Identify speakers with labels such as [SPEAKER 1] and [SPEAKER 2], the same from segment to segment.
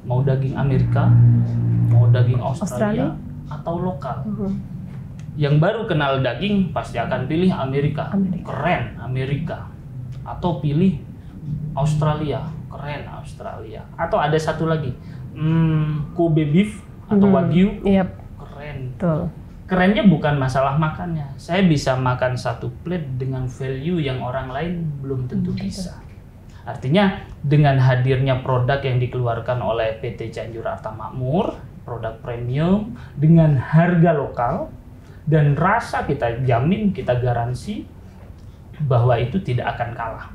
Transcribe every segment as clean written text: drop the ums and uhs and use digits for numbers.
[SPEAKER 1] Mau daging Amerika, mau daging Australia, atau lokal. Yang baru kenal daging pasti akan pilih Amerika. Keren Amerika. Atau pilih Australia, keren Australia. Atau ada satu lagi, Kobe beef atau Wagyu, keren.
[SPEAKER 2] Betul.
[SPEAKER 1] Kerennya bukan masalah makannya. Saya bisa makan satu plate dengan value yang orang lain belum tentu bisa. Artinya dengan hadirnya produk yang dikeluarkan oleh PT Cianjur Arta Makmur, produk premium dengan harga lokal dan rasa kita jamin, kita garansi bahwa itu tidak akan kalah.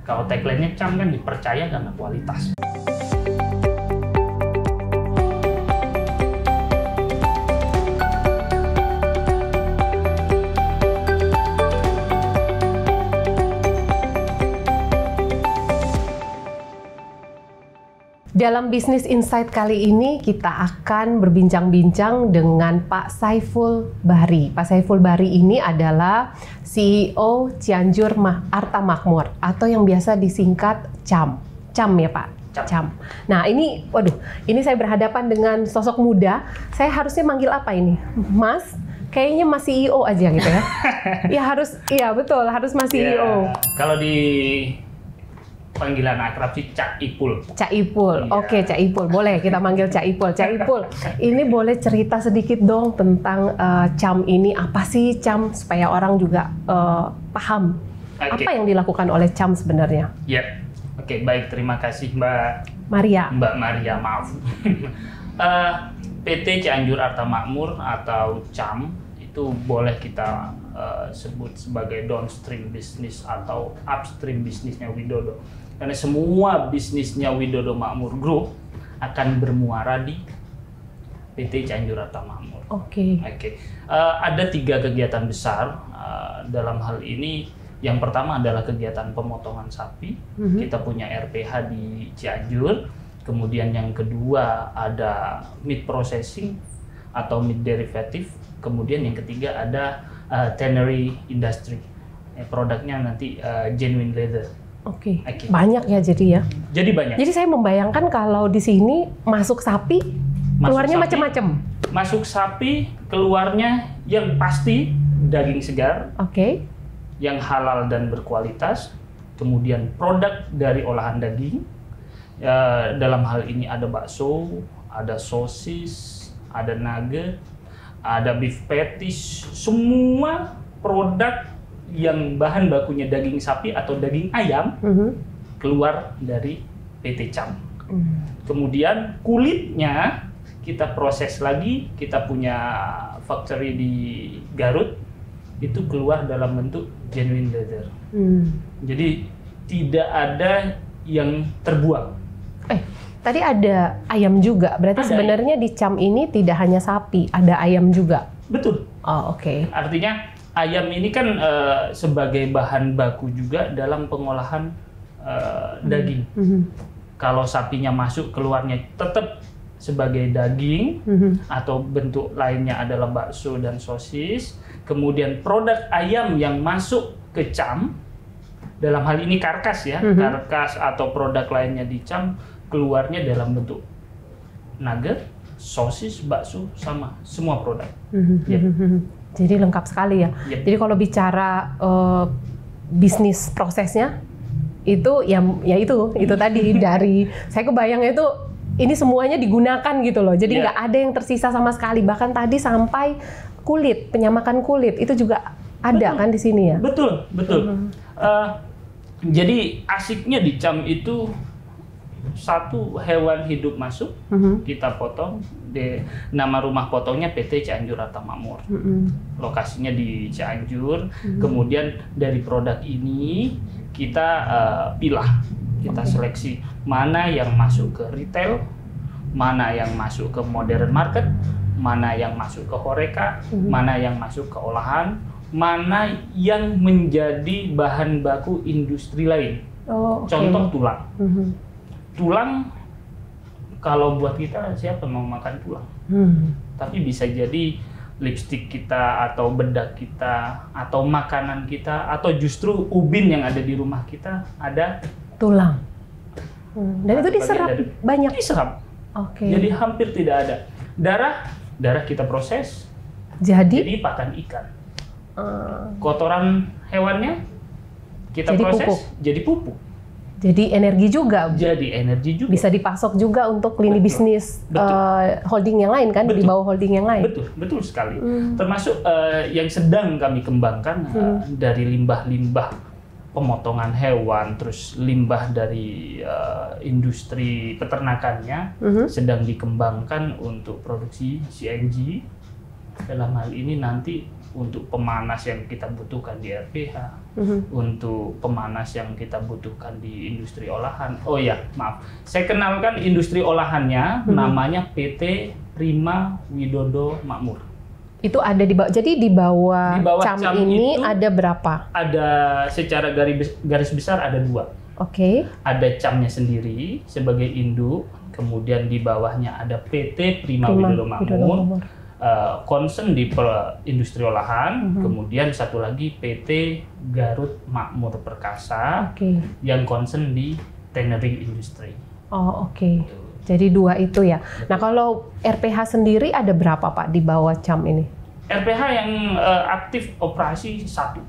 [SPEAKER 1] Kalau tagline-nya CAM kan dipercaya karena kualitas.
[SPEAKER 2] Dalam Business Insight kali ini kita akan berbincang-bincang dengan Pak Saiful Bahri. Pak Saiful Bahri ini adalah CEO Cianjur Arta Makmur atau yang biasa disingkat CAM. CAM ya Pak? CAM. Nah ini, waduh, ini saya berhadapan dengan sosok muda. Saya harusnya manggil apa ini? Mas? Kayaknya Mas CEO aja gitu ya? Ya harus, iya betul, harus Mas CEO.
[SPEAKER 1] Kalau di panggilan akrab sih Cak Ipul.
[SPEAKER 2] Cak Ipul, oke Cak Ipul, boleh kita manggil Cak Ipul. Cak Ipul, ini boleh cerita sedikit dong tentang CAM ini, apa sih CAM supaya orang juga paham apa yang dilakukan oleh CAM sebenarnya?
[SPEAKER 1] Ya, oke, baik, terima kasih Mbak Maria, maaf. PT Cianjur Arta Makmur atau CAM itu boleh kita sebut sebagai downstream bisnis atau upstream bisnisnya Widodo. Karena semua bisnisnya Widodo Makmur Group akan bermuara di PT Cianjur Arta Makmur.
[SPEAKER 2] Oke.
[SPEAKER 1] Ada 3 kegiatan besar dalam hal ini. Yang pertama adalah kegiatan pemotongan sapi. Kita punya RPH di Cianjur. Kemudian yang kedua ada meat processing atau meat derivative. Kemudian yang ketiga ada tannery industry. Produknya nanti genuine leather.
[SPEAKER 2] Oke. Banyak ya jadi ya.
[SPEAKER 1] Jadi banyak.
[SPEAKER 2] Jadi saya membayangkan kalau di sini masuk sapi, keluarnya macam-macam.
[SPEAKER 1] Masuk sapi, keluarnya yang pasti daging segar.
[SPEAKER 2] Oke.
[SPEAKER 1] Yang halal dan berkualitas. Kemudian produk dari olahan daging. Dalam hal ini ada bakso, ada sosis, ada nugget, ada beef patties, semua produk yang bahan bakunya daging sapi atau daging ayam keluar dari PT CAM. Kemudian kulitnya kita proses lagi, kita punya factory di Garut, itu keluar dalam bentuk genuine leather. Jadi tidak ada yang terbuang.
[SPEAKER 2] Tadi ada ayam juga, berarti sebenarnya di CAM ini tidak hanya sapi, ada ayam juga?
[SPEAKER 1] Betul.
[SPEAKER 2] Oh, oke.
[SPEAKER 1] Artinya ayam ini kan sebagai bahan baku juga dalam pengolahan daging. Kalau sapinya masuk, keluarnya tetap sebagai daging, atau bentuk lainnya adalah bakso dan sosis. Kemudian produk ayam yang masuk ke CAM, dalam hal ini karkas ya, karkas atau produk lainnya di CAM, keluarnya dalam bentuk nugget, sosis, bakso, sama semua produk.
[SPEAKER 2] Jadi lengkap sekali ya. Jadi kalau bicara bisnis prosesnya itu ya itu tadi dari saya kebayangnya itu ini semuanya digunakan gitu loh. Jadi nggak ada yang tersisa sama sekali. Bahkan tadi sampai kulit, penyamakan kulit itu juga ada kan di sini ya. Betul.
[SPEAKER 1] Jadi asiknya di CAM itu satu hewan hidup masuk, kita potong. Nama rumah potongnya PT Cianjur Arta Makmur. Lokasinya di Cianjur. Kemudian dari produk ini kita pilah, kita seleksi mana yang masuk ke retail, mana yang masuk ke modern market, mana yang masuk ke horeca, mana yang masuk ke olahan, mana yang menjadi bahan baku industri lain. Contoh tulang. Tulang, kalau buat kita siapa mau makan tulang? Tapi bisa jadi lipstik kita atau bedak kita atau makanan kita atau justru ubin yang ada di rumah kita ada
[SPEAKER 2] tulang. Dan itu diserap banyak. Oke.
[SPEAKER 1] Jadi hampir tidak ada. Darah kita proses jadi pakan ikan. Kotoran hewannya kita
[SPEAKER 2] jadi
[SPEAKER 1] proses
[SPEAKER 2] pupuk.
[SPEAKER 1] jadi pupuk.
[SPEAKER 2] Jadi energi juga.
[SPEAKER 1] Bisa
[SPEAKER 2] dipasok juga untuk lini bisnis holding yang lain kan, di bawah holding yang lain.
[SPEAKER 1] Betul sekali. Termasuk yang sedang kami kembangkan dari limbah-limbah pemotongan hewan, terus limbah dari industri peternakannya sedang dikembangkan untuk produksi CNG. Dalam hal ini nanti untuk pemanas yang kita butuhkan di RPH, untuk pemanas yang kita butuhkan di industri olahan. Oh ya, maaf. Saya kenalkan industri olahannya, namanya PT Prima Widodo Makmur.
[SPEAKER 2] Itu ada di bawah. Jadi di bawah CAM ini ada berapa?
[SPEAKER 1] Ada secara garis besar ada 2.
[SPEAKER 2] Oke.
[SPEAKER 1] Ada CAM-nya sendiri sebagai induk, kemudian di bawahnya ada PT Prima Widodo Makmur. Concern di industri olahan, kemudian satu lagi PT Garut Makmur Perkasa yang concern di tannery industry.
[SPEAKER 2] Oh oke. Jadi 2 itu ya. Nah kalau RPH sendiri ada berapa Pak di bawah CAM ini?
[SPEAKER 1] RPH yang aktif operasi 1.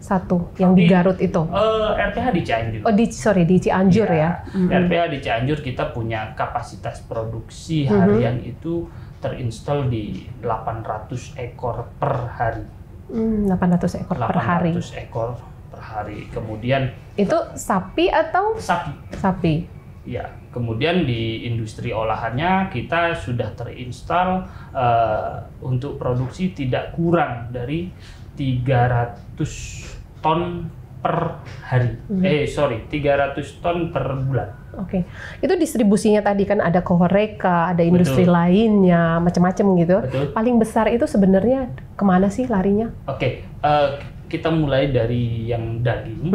[SPEAKER 2] Yang di Garut itu?
[SPEAKER 1] RPH di Cianjur.
[SPEAKER 2] Oh di Cianjur ya?
[SPEAKER 1] RPH di Cianjur kita punya kapasitas produksi harian itu terinstall di 800 ekor per hari.
[SPEAKER 2] 800 ekor per hari.
[SPEAKER 1] 800 ekor per hari. Kemudian
[SPEAKER 2] itu sapi atau? Sapi.
[SPEAKER 1] Ya. Kemudian di industri olahannya kita sudah terinstall untuk produksi tidak kurang dari 300 ton per hari. 300 ton per bulan.
[SPEAKER 2] Oke. Itu distribusinya tadi kan ada ke Horeca, ada industri lainnya, macam-macam gitu.
[SPEAKER 1] Betul.
[SPEAKER 2] Paling besar itu sebenarnya kemana sih larinya?
[SPEAKER 1] Oke. Kita mulai dari yang daging.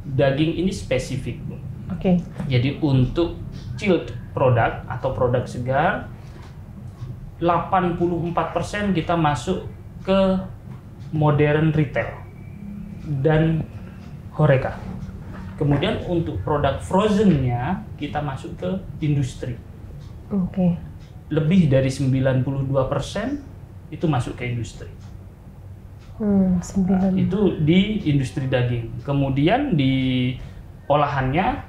[SPEAKER 1] Daging ini spesifik, Bu.
[SPEAKER 2] Oke.
[SPEAKER 1] Jadi untuk chilled produk atau produk segar, 84% kita masuk ke modern retail dan Horeca. Kemudian untuk produk frozen-nya kita masuk ke industri.
[SPEAKER 2] Oke.
[SPEAKER 1] Lebih dari 92% itu masuk ke industri. Itu di industri daging. Kemudian di olahannya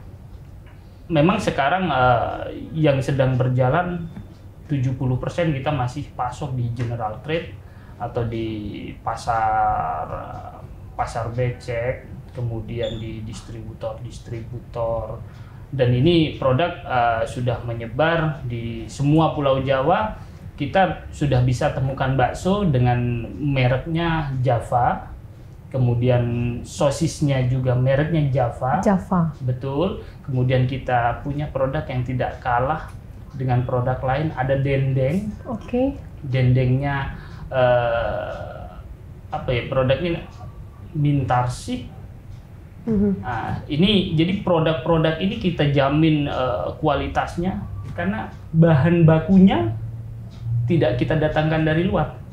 [SPEAKER 1] memang sekarang yang sedang berjalan 70% kita masih pasok di general trade atau di pasar becek, kemudian di distributor, dan ini produk sudah menyebar di semua Pulau Jawa. Kita sudah bisa temukan bakso dengan mereknya Java, kemudian sosisnya juga mereknya Java. Betul. Kemudian kita punya produk yang tidak kalah dengan produk lain, ada dendeng. Dendengnya produknya Mintarsih. Ini jadi produk-produk ini kita jamin kualitasnya karena bahan bakunya tidak kita datangkan dari luar,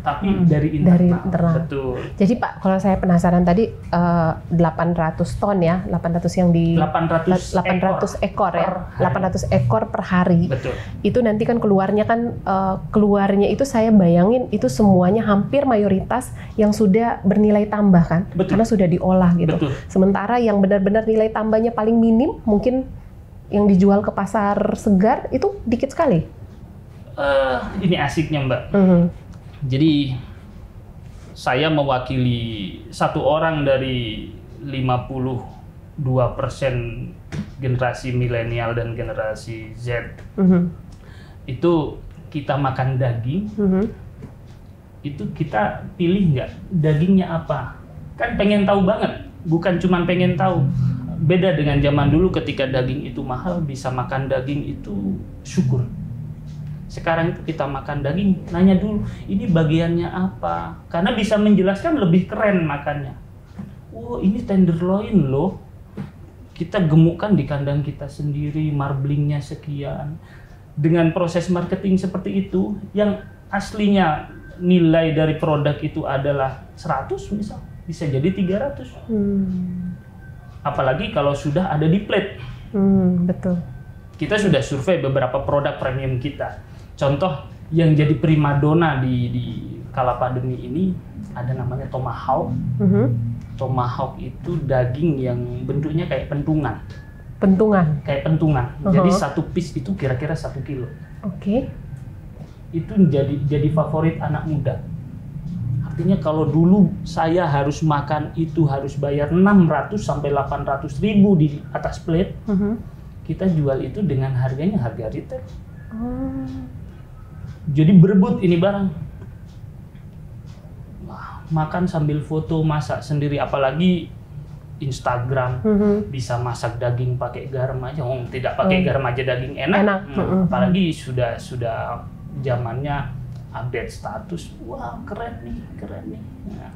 [SPEAKER 1] tapi dari internal. Betul.
[SPEAKER 2] Jadi Pak, kalau saya penasaran tadi 800 ton ya, 800 yang di 800 ekor ya, 800 ekor per hari.
[SPEAKER 1] Betul.
[SPEAKER 2] Itu nanti kan keluarnya itu saya bayangin itu semuanya hampir mayoritas yang sudah bernilai tambah kan, karena sudah diolah gitu.
[SPEAKER 1] Betul.
[SPEAKER 2] Sementara yang benar-benar nilai tambahnya paling minim mungkin yang dijual ke pasar segar itu dikit sekali.
[SPEAKER 1] Ini asiknya Mbak. Jadi saya mewakili satu orang dari 52% generasi milenial dan generasi Z. Itu kita makan daging, itu kita pilih nggak dagingnya apa? Kan pengen tahu banget, bukan cuma pengen tahu. Beda dengan zaman dulu ketika daging itu mahal, bisa makan daging itu syukur. Sekarang itu kita makan daging, nanya dulu, ini bagiannya apa? Karena bisa menjelaskan lebih keren makannya. Oh, ini tenderloin loh. Kita gemukkan di kandang kita sendiri, marblingnya sekian. Dengan proses marketing seperti itu, yang aslinya nilai dari produk itu adalah 100 misal, bisa jadi 300. Apalagi kalau sudah ada di plate.
[SPEAKER 2] Betul.
[SPEAKER 1] Kita sudah survei beberapa produk premium kita. Contoh yang jadi primadona di kala pandemi ini ada namanya Tomahawk. Tomahawk itu daging yang bentuknya kayak pentungan. Kayak pentungan. Jadi satu piece itu kira-kira 1 kilo.
[SPEAKER 2] Oke.
[SPEAKER 1] Itu jadi favorit anak muda. Artinya kalau dulu saya harus makan itu harus bayar 600 sampai 800 ribu di atas plate. Kita jual itu dengan harga retail. Jadi berebut ini barang. Wah, makan sambil foto, masak sendiri, apalagi Instagram bisa masak daging pakai garam aja. Tidak pakai garam aja daging enak. Apalagi sudah zamannya update status. Wah, keren nih. Nah,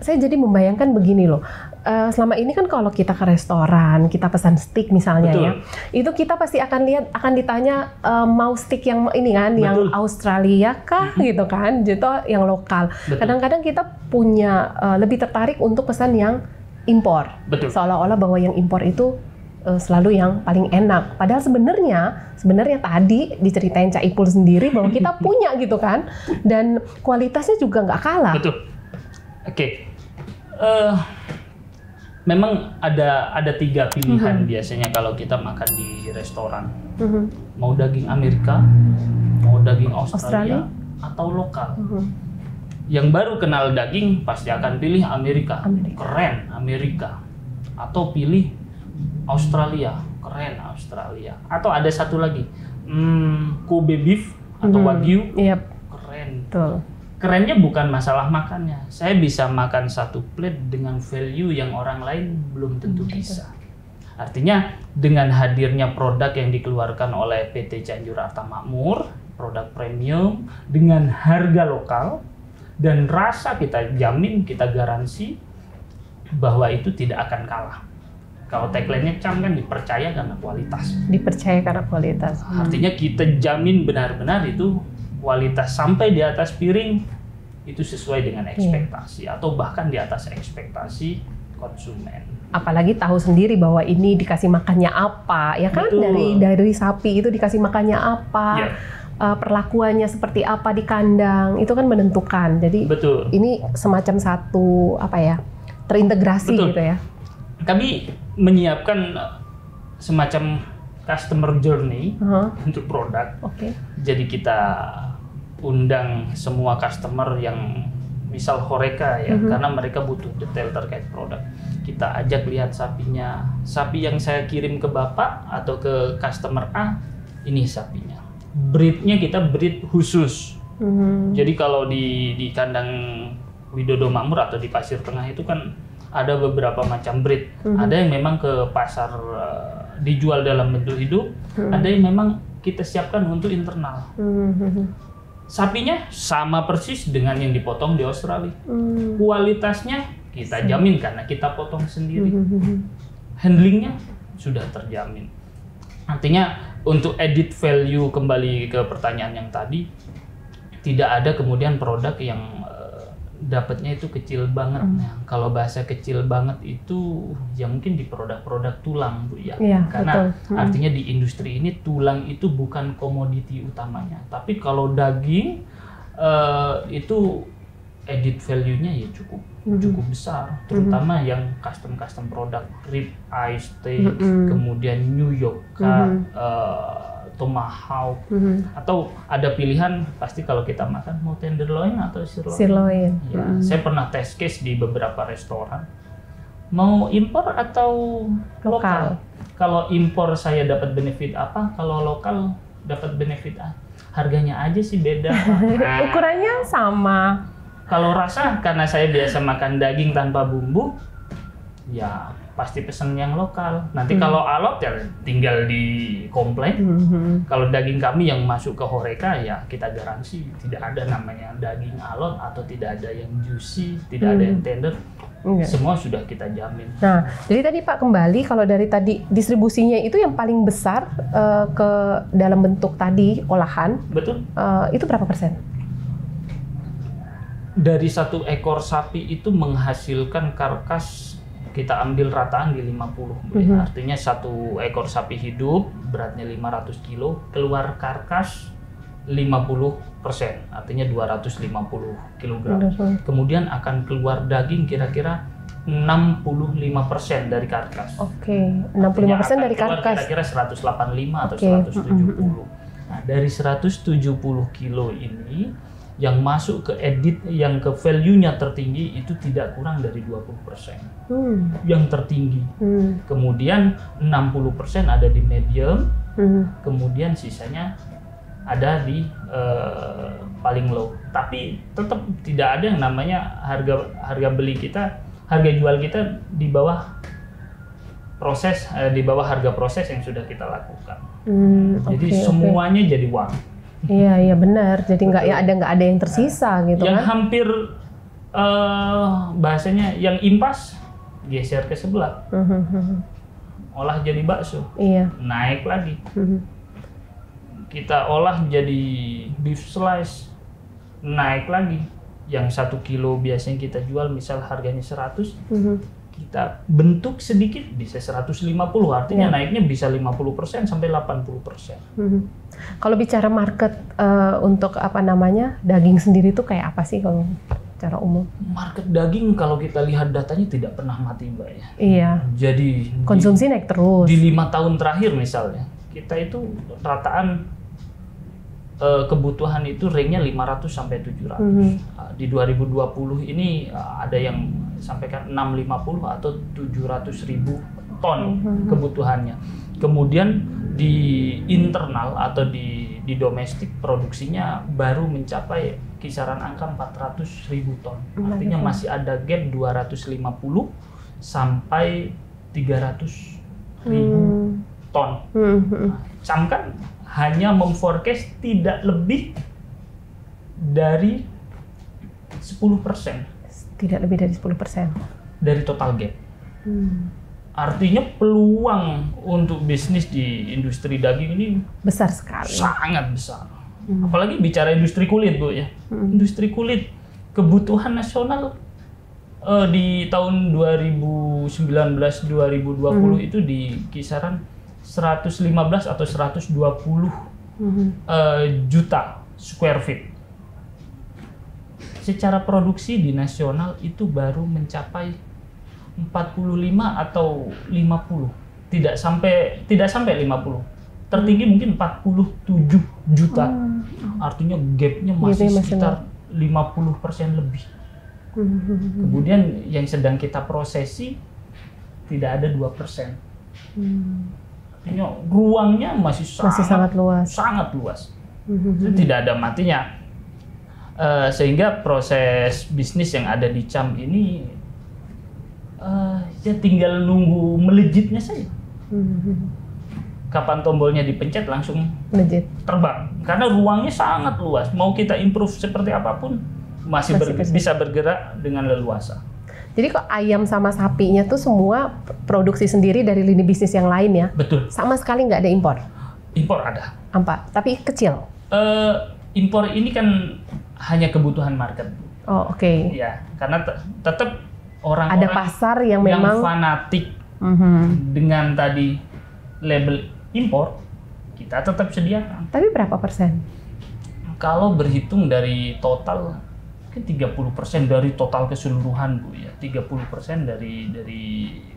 [SPEAKER 2] saya jadi membayangkan begini loh. Selama ini kan kalau kita ke restoran, kita pesan steak misalnya,
[SPEAKER 1] betul.
[SPEAKER 2] Ya, itu kita pasti akan ditanya mau steak yang ini kan, betul. Yang Australia kah, gitu kan, gitu yang lokal. Kadang-kadang kita punya lebih tertarik untuk pesan yang impor, betul. Seolah-olah bahwa yang impor itu selalu yang paling enak. Padahal sebenarnya tadi diceritain Cak Ipul sendiri bahwa kita punya gitu kan, dan kualitasnya juga nggak kalah.
[SPEAKER 1] Betul. Oke. Memang ada 3 pilihan biasanya kalau kita makan di restoran. Mau daging Amerika, mau daging Australia. Atau lokal. Yang baru kenal daging pasti akan pilih Amerika. Keren Amerika. Atau pilih Australia, keren Australia. Atau ada satu lagi, Kobe beef atau Wagyu, keren.
[SPEAKER 2] Betul.
[SPEAKER 1] Kerennya bukan masalah makannya. Saya bisa makan satu plate dengan value yang orang lain belum tentu bisa. Artinya dengan hadirnya produk yang dikeluarkan oleh PT Cianjur Arta Makmur, produk premium dengan harga lokal dan rasa kita jamin, kita garansi bahwa itu tidak akan kalah. Kalau tagline-nya CAM kan dipercaya karena kualitas.
[SPEAKER 2] Dipercaya karena kualitas.
[SPEAKER 1] Artinya kita jamin benar-benar itu kualitas sampai di atas piring itu sesuai dengan ekspektasi atau bahkan di atas ekspektasi konsumen.
[SPEAKER 2] Apalagi tahu sendiri bahwa ini dikasih makannya apa, ya kan? Betul. Dari sapi itu dikasih makannya apa, perlakuannya seperti apa di kandang, itu kan menentukan. Jadi betul. Ini semacam satu terintegrasi. Betul. Gitu ya.
[SPEAKER 1] Kami menyiapkan semacam customer journey untuk produk. Jadi kita undang semua customer yang misal Horeca ya, karena mereka butuh detail terkait produk. Kita ajak lihat sapinya, sapi yang saya kirim ke Bapak atau ke customer A, ini sapinya. Breednya kita breed khusus. Jadi kalau di kandang Widodo Makmur atau di Pasir Tengah itu kan ada beberapa macam breed. Ada yang memang ke pasar dijual dalam bentuk hidup, ada yang memang kita siapkan untuk internal. Sapinya sama persis dengan yang dipotong di Australia. Kualitasnya kita jamin karena kita potong sendiri. Handlingnya sudah terjamin. Artinya untuk edit value, kembali ke pertanyaan yang tadi, tidak ada kemudian produk yang dapatnya itu kecil banget. Kalau bahasa kecil banget itu ya mungkin di produk-produk tulang, Bu ya. Karena artinya di industri ini tulang itu bukan komoditi utamanya. Tapi kalau daging itu edit value-nya ya cukup besar, terutama yang custom produk, rib eye steak, kemudian New York cut, Tomahawk, atau ada pilihan pasti kalau kita makan mau tenderloin atau sirloin. Ya, saya pernah test case di beberapa restoran. Mau impor atau lokal? Kalau impor saya dapat benefit apa? Kalau lokal dapat benefit apa? Harganya aja sih beda.
[SPEAKER 2] Ukurannya sama.
[SPEAKER 1] Kalau rasa, karena saya biasa makan daging tanpa bumbu, ya pasti pesen yang lokal. Nanti kalau alot ya tinggal di komplain. Kalau daging kami yang masuk ke Horeca ya kita garansi tidak ada namanya daging alot atau tidak ada yang juicy, tidak ada yang tender. Semua sudah kita jamin.
[SPEAKER 2] Nah, jadi tadi Pak kembali kalau dari tadi distribusinya itu yang paling besar ke dalam bentuk tadi olahan.
[SPEAKER 1] Betul.
[SPEAKER 2] Itu berapa persen?
[SPEAKER 1] Dari satu ekor sapi itu menghasilkan karkas kita ambil rataan di 50. Artinya satu ekor sapi hidup beratnya 500 kilo, keluar karkas 50%, artinya 250 kg. Kemudian akan keluar daging kira-kira 65% dari karkas.
[SPEAKER 2] Oke, 65% dari karkas.
[SPEAKER 1] Kira-kira 185 atau 170. Nah, dari 170 kilo ini yang masuk ke edit, yang ke value-nya tertinggi itu tidak kurang dari 20%. Yang tertinggi. Kemudian 60% ada di medium, kemudian sisanya ada di paling low. Tapi tetap tidak ada yang namanya harga beli kita, harga jual kita di bawah proses, di bawah harga proses yang sudah kita lakukan. Jadi semuanya jadi uang.
[SPEAKER 2] Iya benar. Jadi nggak ada yang tersisa gitu
[SPEAKER 1] yang
[SPEAKER 2] kan? Yang
[SPEAKER 1] hampir bahasanya yang impas geser ke sebelah, olah jadi bakso, naik lagi. Kita olah jadi beef slice, naik lagi. Yang 1 kilo biasanya kita jual misal harganya 100, kita bentuk sedikit bisa 150, artinya naiknya bisa 50% sampai 80%.
[SPEAKER 2] Kalau bicara market untuk daging sendiri itu kayak apa sih kalau secara umum?
[SPEAKER 1] Market daging kalau kita lihat datanya tidak pernah mati, Mbak ya.
[SPEAKER 2] Iya.
[SPEAKER 1] Jadi
[SPEAKER 2] konsumsi naik terus.
[SPEAKER 1] Di 5 tahun terakhir misalnya, kita itu rataan kebutuhan itu range-nya 500 sampai 700. Di 2020 ini ada yang sampaikan 650 atau 700.000 ton kebutuhannya. Kemudian di internal atau di domestik produksinya baru mencapai kisaran angka 400.000 ton. Artinya masih ada gap 250 sampai 300.000 ton. Camkan hanya memforecast tidak lebih dari 10%.
[SPEAKER 2] Tidak lebih dari 10%
[SPEAKER 1] dari total gap. Artinya peluang untuk bisnis di industri daging ini
[SPEAKER 2] besar sekali.
[SPEAKER 1] Sangat besar. Apalagi bicara industri kulit, Bu ya. Industri kulit kebutuhan nasional di tahun 2019-2020 itu di kisaran 115 atau 120 juta square feet. Secara produksi di nasional itu baru mencapai 45 atau 50. Tidak sampai 50. Tertinggi mungkin 47 juta. Artinya gapnya masih sekitar 50% lebih. Kemudian yang sedang kita prosesi tidak ada 2%. Artinya ruangnya masih sangat luas. Sangat luas. Tidak ada matinya. Sehingga proses bisnis yang ada di CAM ini ya tinggal nunggu melejitnya saja. Kapan tombolnya dipencet langsung melejit, terbang. Karena ruangnya sangat luas. Mau kita improve seperti apapun masih bisa bergerak dengan leluasa.
[SPEAKER 2] Jadi kok ayam sama sapinya tuh semua produksi sendiri dari lini bisnis yang lain ya?
[SPEAKER 1] Betul.
[SPEAKER 2] Sama sekali nggak ada impor?
[SPEAKER 1] Impor ada.
[SPEAKER 2] Apa? Tapi kecil?
[SPEAKER 1] Impor ini kan hanya kebutuhan market.
[SPEAKER 2] Oh oke.
[SPEAKER 1] Ya, karena tetap orang-orang
[SPEAKER 2] ada pasar yang memang
[SPEAKER 1] fanatik dengan tadi label impor, kita tetap sediakan.
[SPEAKER 2] Tapi berapa persen?
[SPEAKER 1] Kalau berhitung dari total, mungkin 30% dari total keseluruhan, Bu ya. 30% dari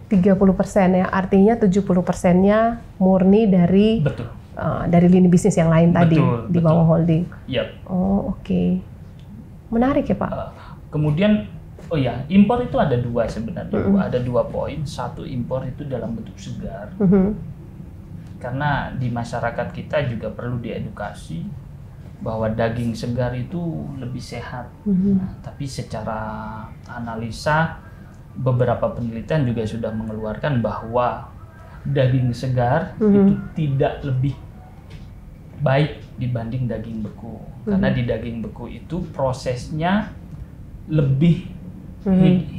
[SPEAKER 2] 30% ya, artinya 70%-nya murni dari
[SPEAKER 1] betul.
[SPEAKER 2] Dari lini bisnis yang lain tadi di bawah holding.
[SPEAKER 1] Yep.
[SPEAKER 2] Oh oke. Menarik ya Pak.
[SPEAKER 1] Kemudian impor itu ada dua sebenarnya. Ada 2 poin. Satu, impor itu dalam bentuk segar. Karena di masyarakat kita juga perlu diedukasi bahwa daging segar itu lebih sehat. Nah, tapi secara analisa beberapa penelitian juga sudah mengeluarkan bahwa daging segar itu tidak lebih baik dibanding daging beku. Karena di daging beku itu prosesnya lebih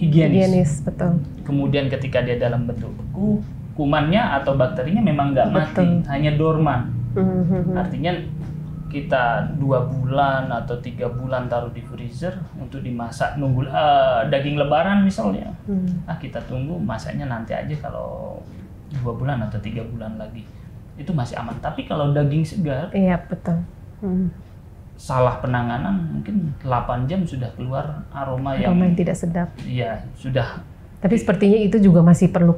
[SPEAKER 1] higienis.
[SPEAKER 2] Betul.
[SPEAKER 1] Kemudian ketika dia dalam bentuk beku, kumannya atau bakterinya memang nggak mati, hanya dorman. Artinya kita 2 bulan atau 3 bulan taruh di freezer untuk dimasak, nunggu daging lebaran misalnya. Kita tunggu masaknya nanti aja kalau 2 bulan atau 3 bulan lagi. itu masih aman. Tapi kalau daging segar,
[SPEAKER 2] iya betul.
[SPEAKER 1] Salah penanganan mungkin 8 jam sudah keluar aroma yang
[SPEAKER 2] tidak sedap.
[SPEAKER 1] Iya, sudah.
[SPEAKER 2] Tapi sepertinya itu juga masih perlu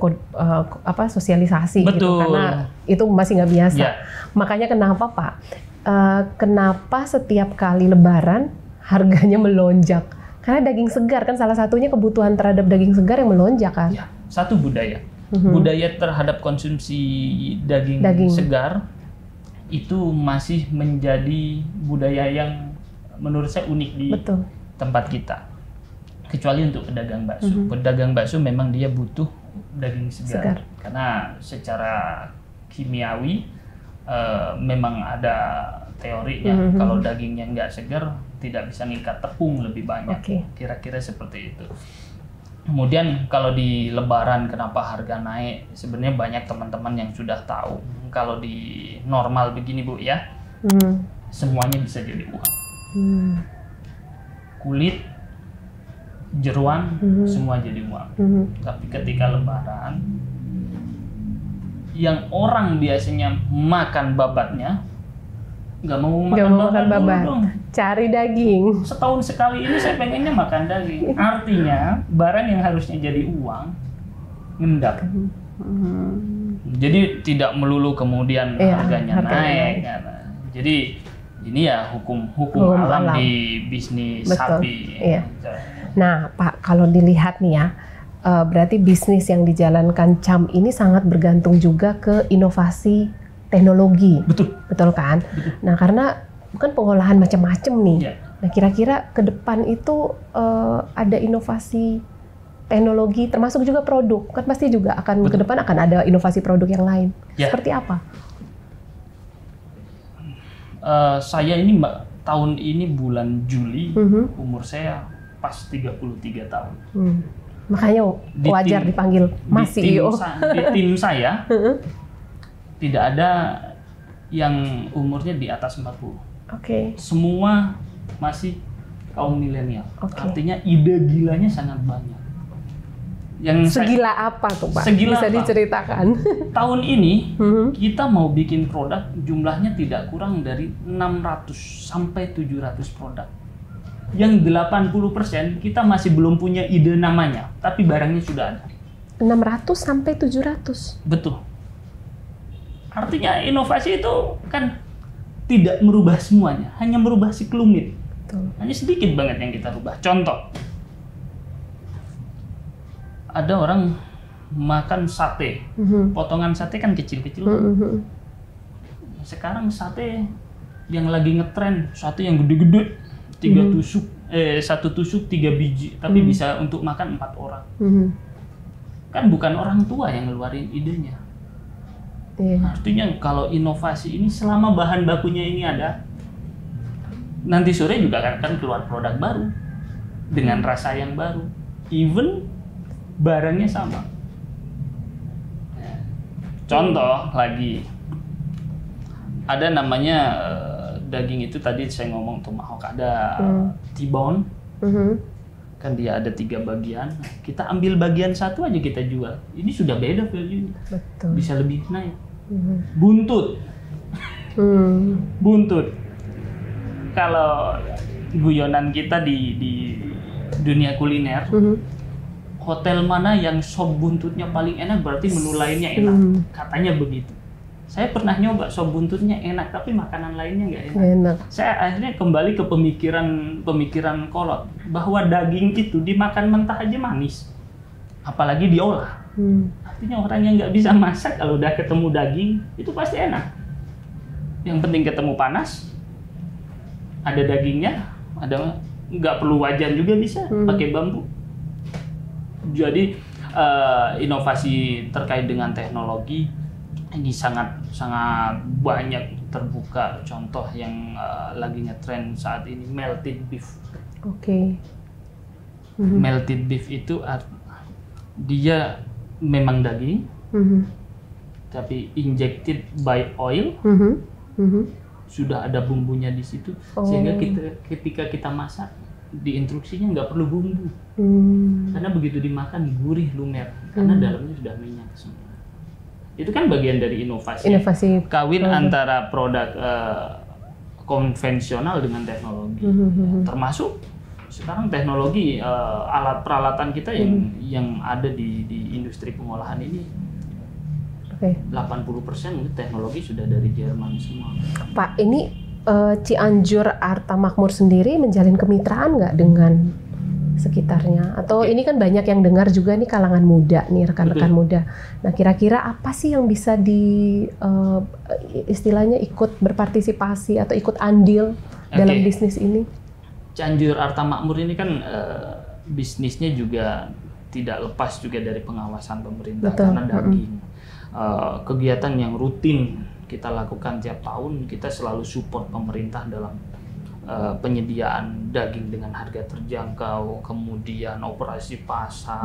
[SPEAKER 2] sosialisasi gitu, karena itu masih nggak biasa. Ya. Makanya kenapa Pak? Kenapa setiap kali Lebaran harganya melonjak? Karena daging segar kan salah satunya kebutuhan terhadap daging segar yang melonjak kan?
[SPEAKER 1] Ya, satu budaya. Budaya terhadap konsumsi daging segar itu masih menjadi budaya yang menurut saya unik di tempat kita. Kecuali untuk pedagang bakso. Pedagang bakso memang dia butuh daging segar. Karena secara kimiawi memang ada teorinya kalau dagingnya nggak segar tidak bisa ngikat tepung lebih banyak. Kira-kira seperti itu. Kemudian kalau di Lebaran kenapa harga naik? Sebenarnya banyak teman-teman yang sudah tahu. Kalau di normal begini Bu ya, semuanya bisa jadi uang. Kulit, jeruan, semua jadi uang. Tapi ketika Lebaran, yang orang biasanya makan babatnya, nggak mau makan babat dong.
[SPEAKER 2] Cari daging.
[SPEAKER 1] Setahun sekali ini saya pengennya makan daging. Artinya barang yang harusnya jadi uang ngendap. Jadi tidak melulu kemudian harganya naik. Jadi ini ya hukum alam di bisnis sapi.
[SPEAKER 2] Iya. Nah Pak, kalau dilihat nih ya, berarti bisnis yang dijalankan CAM ini sangat bergantung juga ke inovasi teknologi. Betul kan? Nah, karena bukan pengolahan macam-macam nih. Nah, kira-kira ke depan itu ada inovasi teknologi termasuk juga produk. Kan pasti juga akan ke depan akan ada inovasi produk yang lain. Seperti apa?
[SPEAKER 1] Saya ini tahun ini bulan Juli, umur saya pas 33 tahun.
[SPEAKER 2] Makanya wajar dipanggil Mas CEO.
[SPEAKER 1] Di tim saya tidak ada yang umurnya di atas 40. Semua masih kaum milenial. Artinya ide gilanya sangat banyak.
[SPEAKER 2] Segila apa tuh Pak? Bisa diceritakan. Tahun
[SPEAKER 1] ini kita mau bikin produk jumlahnya tidak kurang dari 600 sampai 700 produk. Yang 80% kita masih belum punya ide namanya, tapi barangnya sudah ada.
[SPEAKER 2] 600 sampai 700.
[SPEAKER 1] Betul. Artinya inovasi itu kan tidak merubah semuanya, hanya merubah sekelumit. Hanya sedikit banget yang kita rubah. Contoh, ada orang makan sate, potongan sate kan kecil-kecil. Sekarang sate yang lagi ngetren, sate yang gede-gede, 3 tusuk, 1 tusuk 3 biji, tapi bisa untuk makan 4 orang. Kan bukan orang tua yang ngeluarin idenya. Artinya kalau inovasi ini selama bahan bakunya ini ada, nanti sore juga akan keluar produk baru dengan rasa yang baru, even barangnya sama. Contoh lagi, ada namanya daging itu tadi saya ngomong tomahawk, ada T-bone, kan dia ada 3 bagian. Kita ambil bagian satu aja kita jual, ini sudah beda value, bisa lebih naik. Buntut, buntut. Kalau guyonan kita di dunia kuliner, hotel mana yang sop buntutnya paling enak berarti menu lainnya enak, katanya begitu. Saya pernah nyoba sop buntutnya enak, tapi makanan lainnya nggak enak. Saya akhirnya kembali ke pemikiran kolot bahwa daging itu dimakan mentah aja manis, apalagi diolah. Artinya orang yang nggak bisa masak kalau udah ketemu daging itu pasti enak. Yang penting ketemu panas, ada dagingnya, ada nggak perlu wajan juga bisa pakai bambu. Jadi inovasi terkait dengan teknologi ini sangat banyak terbuka. Contoh yang lagi ngetren saat ini melted beef. Melted beef itu dia memang daging, tapi injected by oil, sudah ada bumbunya di situ, sehingga ketika kita masak di instruksinya nggak perlu bumbu, karena begitu dimakan gurih lumer, karena dalamnya sudah minyak semua. Itu kan bagian dari inovasi.
[SPEAKER 2] Inovasi
[SPEAKER 1] Kawin antara produk konvensional dengan teknologi. Termasuk sekarang teknologi alat peralatan kita yang ada di industri pengolahan ini. 80% teknologi sudah dari Jerman semua.
[SPEAKER 2] Pak, ini Cianjur Arta Makmur sendiri menjalin kemitraan nggak dengan sekitarnya? Atau ini kan banyak yang dengar juga nih kalangan muda nih, rekan-rekan muda. Nah, kira-kira apa sih yang bisa istilahnya ikut berpartisipasi atau ikut andil dalam bisnis ini?
[SPEAKER 1] Cianjur Arta Makmur ini kan bisnisnya juga tidak lepas juga dari pengawasan pemerintah. Betul. Karena daging. Kegiatan yang rutin kita lakukan tiap tahun, kita selalu support pemerintah dalam penyediaan daging dengan harga terjangkau, kemudian operasi pasar,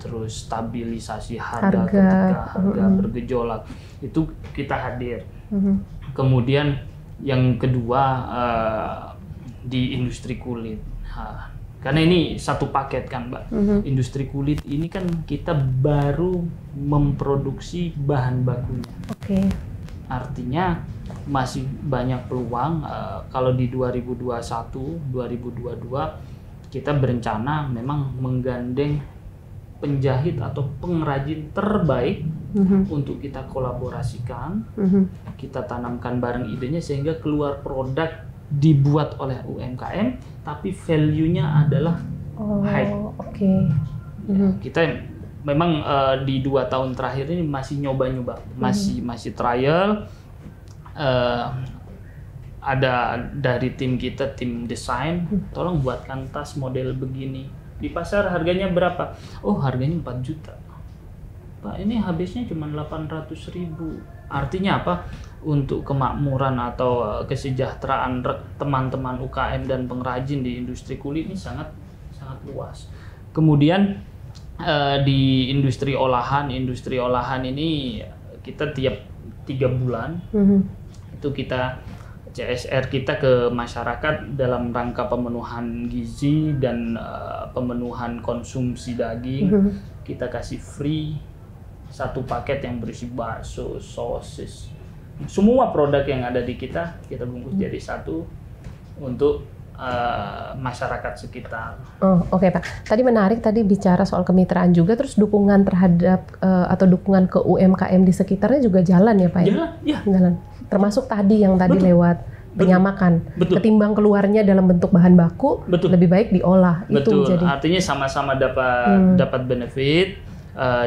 [SPEAKER 1] terus stabilisasi harga ketika harga bergejolak, itu kita hadir. Kemudian yang kedua di industri kulit. Karena ini satu paket kan, Mbak. Industri kulit ini kan kita baru memproduksi bahan bakunya. Artinya masih banyak peluang. Kalau di 2021, 2022 kita berencana memang menggandeng penjahit atau pengrajin terbaik untuk kita kolaborasikan. Kita tanamkan bareng idenya sehingga keluar produk dibuat oleh UMKM, tapi value-nya adalah high. Kita memang di 2 tahun terakhir ini masih nyoba-nyoba, masih trial. Ada dari tim kita, tim desain, tolong buatkan tas model begini. Di pasar harganya berapa? Oh, harganya 4 juta. Pak, ini habisnya cuma 800.000. Artinya apa? Untuk kemakmuran atau kesejahteraan teman-teman UKM dan pengrajin di industri kulit ini sangat luas. Kemudian di industri olahan ini kita tiap 3 bulan itu kita CSR kita ke masyarakat dalam rangka pemenuhan gizi dan pemenuhan konsumsi daging. Kita kasih free 1 paket yang berisi bakso, sosis, semua produk yang ada di kita bungkus jadi 1 untuk masyarakat sekitar.
[SPEAKER 2] Oke, Pak. Tadi menarik bicara soal kemitraan juga, terus dukungan terhadap atau dukungan ke UMKM di sekitarnya juga jalan ya, Pak? Jalan. Termasuk tadi yang lewat penyamakan. Ketimbang keluarnya dalam bentuk bahan baku, lebih baik diolah.
[SPEAKER 1] Betul. Itu artinya sama-sama dapat benefit.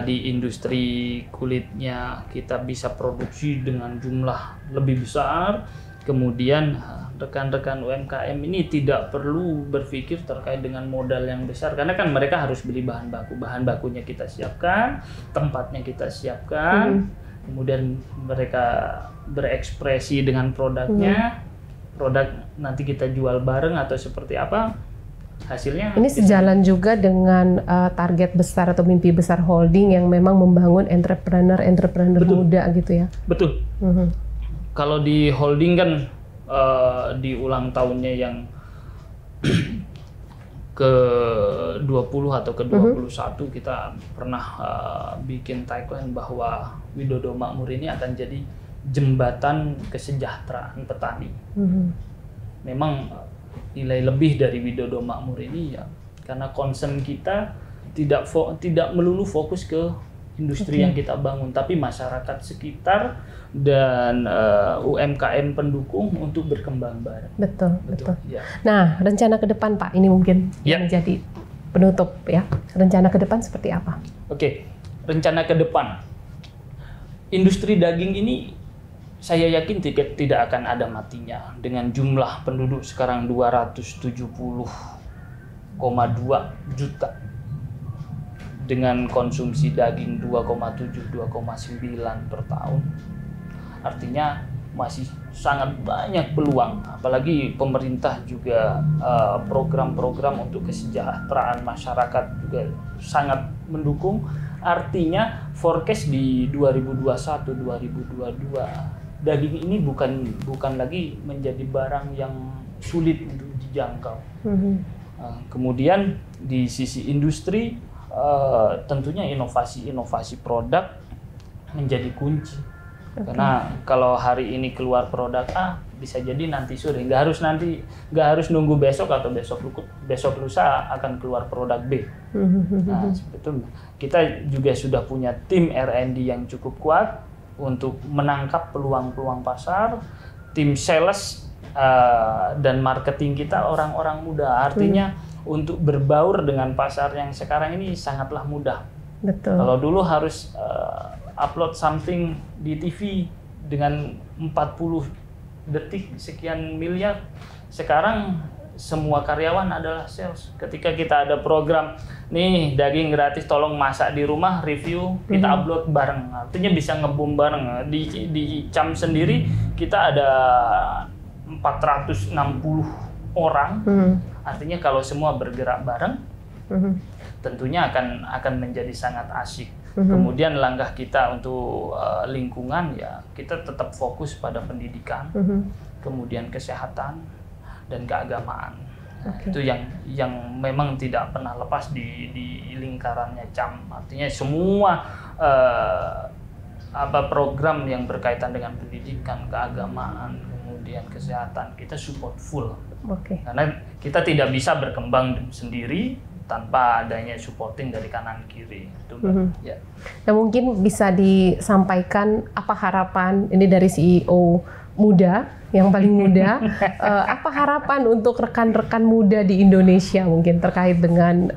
[SPEAKER 1] Di industri kulitnya kita bisa produksi dengan jumlah lebih besar. Kemudian rekan-rekan UMKM ini tidak perlu berpikir terkait dengan modal yang besar, karena kan mereka harus beli bahan bakunya kita siapkan, tempatnya kita siapkan, kemudian mereka berekspresi dengan produknya, produk nanti kita jual bareng atau seperti apa. Hasilnya
[SPEAKER 2] ini sejalan juga dengan target besar atau mimpi besar holding yang memang membangun entrepreneur muda gitu ya.
[SPEAKER 1] Betul. Kalau di holding kan di ulang tahunnya yang ke-20 atau ke-21 kita pernah bikin tagline bahwa Widodo Makmur ini akan jadi jembatan kesejahteraan petani. Memang nilai lebih dari Widodo Makmur ini ya karena concern kita tidak melulu fokus ke industri yang kita bangun, tapi masyarakat sekitar dan UMKM pendukung untuk berkembang bareng.
[SPEAKER 2] Betul. Ya. Nah, rencana ke depan, Pak, ini mungkin menjadi penutup ya. Rencana ke depan seperti apa?
[SPEAKER 1] Oke, rencana ke depan. Industri daging ini saya yakin tidak akan ada matinya dengan jumlah penduduk sekarang 270,2 juta. Dengan konsumsi daging 2,7-2,9 per tahun. Artinya masih sangat banyak peluang, apalagi pemerintah juga program-program untuk kesejahteraan masyarakat juga sangat mendukung. Artinya forecast di 2021-2022 daging ini bukan lagi menjadi barang yang sulit untuk dijangkau. Kemudian di sisi industri tentunya inovasi produk menjadi kunci. Karena kalau hari ini keluar produk A, bisa jadi nanti sore, nggak harus nunggu besok atau besok lusa akan keluar produk B. Nah, sebetulnya kita juga sudah punya tim R&D yang cukup kuat untuk menangkap peluang-peluang pasar. Tim sales dan marketing kita orang-orang muda, artinya untuk berbaur dengan pasar yang sekarang ini sangatlah mudah.
[SPEAKER 2] Betul.
[SPEAKER 1] Kalau dulu harus upload something di TV dengan 40 detik sekian miliar, sekarang semua karyawan adalah sales. Ketika kita ada program nih daging gratis, tolong masak di rumah, review, kita upload bareng, artinya bisa nge-boom bareng. Di CAM sendiri kita ada 460 orang, artinya kalau semua bergerak bareng, tentunya akan menjadi sangat asik. Kemudian langkah kita untuk lingkungan, ya kita tetap fokus pada pendidikan, kemudian kesehatan dan keagamaan. Itu yang memang tidak pernah lepas di lingkarannya CAM. Artinya semua program yang berkaitan dengan pendidikan, keagamaan, kemudian kesehatan, kita support full. Karena kita tidak bisa berkembang sendiri tanpa adanya supporting dari kanan kiri. Ya.
[SPEAKER 2] Nah, mungkin bisa disampaikan apa harapan ini dari CEO muda, yang paling muda, apa harapan untuk rekan-rekan muda di Indonesia mungkin terkait dengan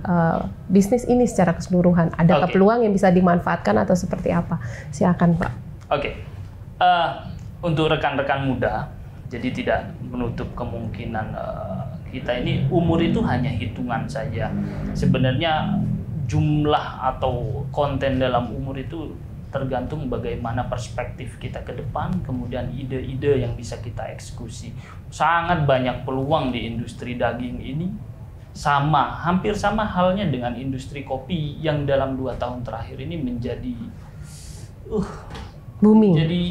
[SPEAKER 2] bisnis ini secara keseluruhan? Ada peluang yang bisa dimanfaatkan atau seperti apa? Silakan, Pak.
[SPEAKER 1] Untuk rekan-rekan muda, jadi tidak menutup kemungkinan kita ini umur itu hanya hitungan saja. Sebenarnya jumlah atau konten dalam umur itu tergantung bagaimana perspektif kita ke depan, kemudian ide-ide yang bisa kita eksekusi. Sangat banyak peluang di industri daging ini, hampir sama halnya dengan industri kopi yang dalam 2 tahun terakhir ini menjadi
[SPEAKER 2] booming.
[SPEAKER 1] Jadi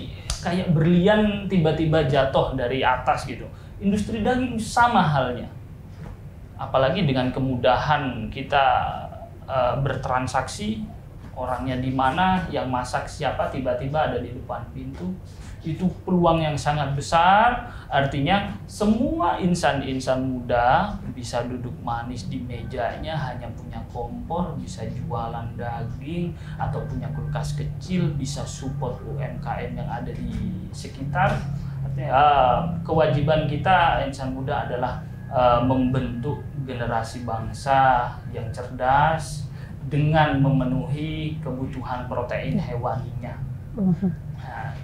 [SPEAKER 1] kayak berlian tiba-tiba jatuh dari atas gitu. Industri daging sama halnya. Apalagi dengan kemudahan kita bertransaksi, orangnya di mana, yang masak siapa, tiba-tiba ada di depan pintu. Itu peluang yang sangat besar. Artinya semua insan-insan muda bisa duduk manis di mejanya, hanya punya kompor, bisa jualan daging, atau punya kulkas kecil, bisa support UMKM yang ada di sekitar. Artinya kewajiban kita insan muda adalah membentuk generasi bangsa yang cerdas dengan memenuhi kebutuhan protein hewaninya.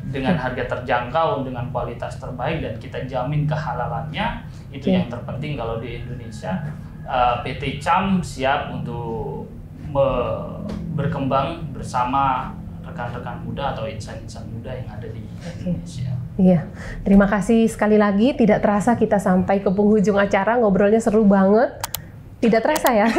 [SPEAKER 1] Dengan harga terjangkau, dengan kualitas terbaik, dan kita jamin kehalalannya. Itu yang terpenting kalau di Indonesia. PT CAM siap untuk berkembang bersama rekan-rekan muda atau insan-insan muda yang ada di Indonesia.
[SPEAKER 2] Iya, terima kasih sekali lagi. Tidak terasa kita sampai ke penghujung acara, ngobrolnya seru banget. Tidak terasa ya?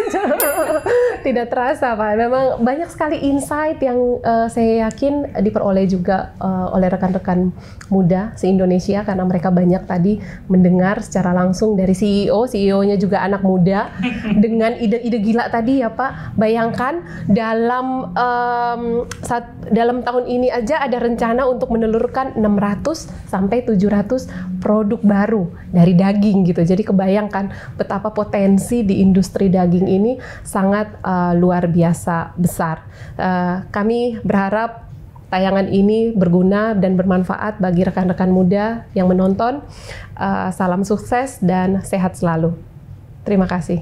[SPEAKER 2] Tidak terasa, Pak. Memang banyak sekali insight yang saya yakin diperoleh juga oleh rekan-rekan muda se-Indonesia, karena mereka banyak tadi mendengar secara langsung dari CEO-nya juga anak muda dengan ide-ide gila tadi ya, Pak. Bayangkan dalam tahun ini aja ada rencana untuk menelurkan 600 sampai 700 produk baru dari daging gitu. Jadi kebayangkan betapa potensi di industri daging ini sangat luar biasa besar. Kami berharap tayangan ini berguna dan bermanfaat bagi rekan-rekan muda yang menonton. Salam sukses dan sehat selalu. Terima kasih.